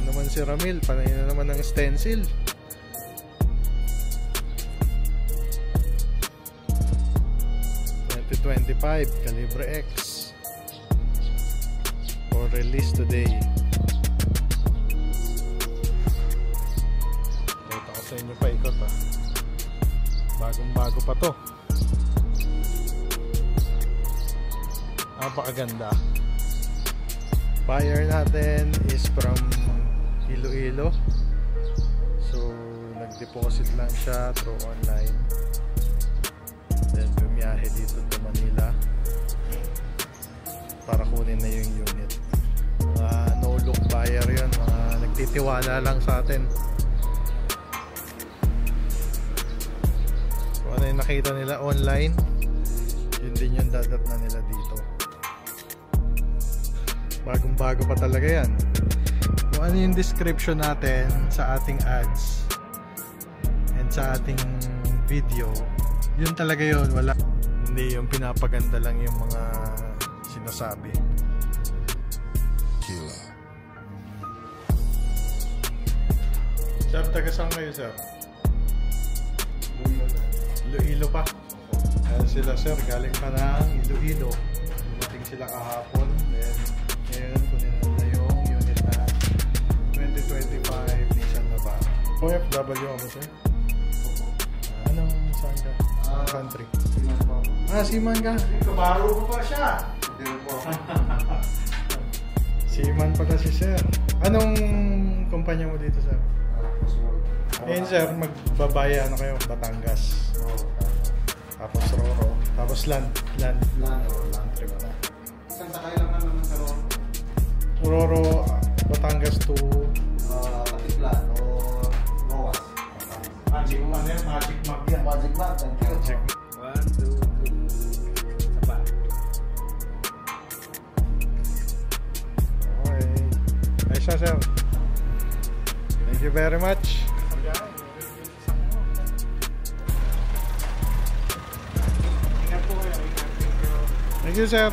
naman si Ramil, panay na naman ng stencil. .25 Calibre X for release today. Ito ko sa inyo pa ikot ha. Bagong bago pa to. Napakaganda. Buyer natin is from Iloilo. So nag-deposit lang siya through online. Then bumiyahe dito to Manila para kunin na yung unit. Mga no-look buyer yun, mga nagtitiwala lang sa atin. Kung ano yung nakita nila online, yun din yung dadat na nila dito. Bagong bago pa talaga yan. Kung ano yung description natin sa ating ads and sa ating video, yun talaga yun. Wala, hindi yung pinapaganda lang yung mga sinasabi. Killer. Sir, taga saan kayo, sir? Iloilo pa. Ayan sila, sir, galing pa ng Iloilo. Dumating sila kahapon. Then ngayon kunin na yung unit na 2025 Nissan Navara. OFW ako, sir? Anong saan ka? Country. Seaman ka? Kabaro ko pa siya. Seaman pala si sir. Anong kumpanya mo dito, sir? Ayun, sir, magbabaya ano kayo? Batangas. Tapos Roro. Tapos land trip na. Isang sakay lang naman sa Roro. Roro, Batangas to Katiplan o Roas. Magic Mag yan. Magic Mag yan. Magic Mag. Thank you. check. 1, 2, 3. Sapa. Okay. Ayos na, sir. Thank you very much. Ingat po kayo. Thank you, sir.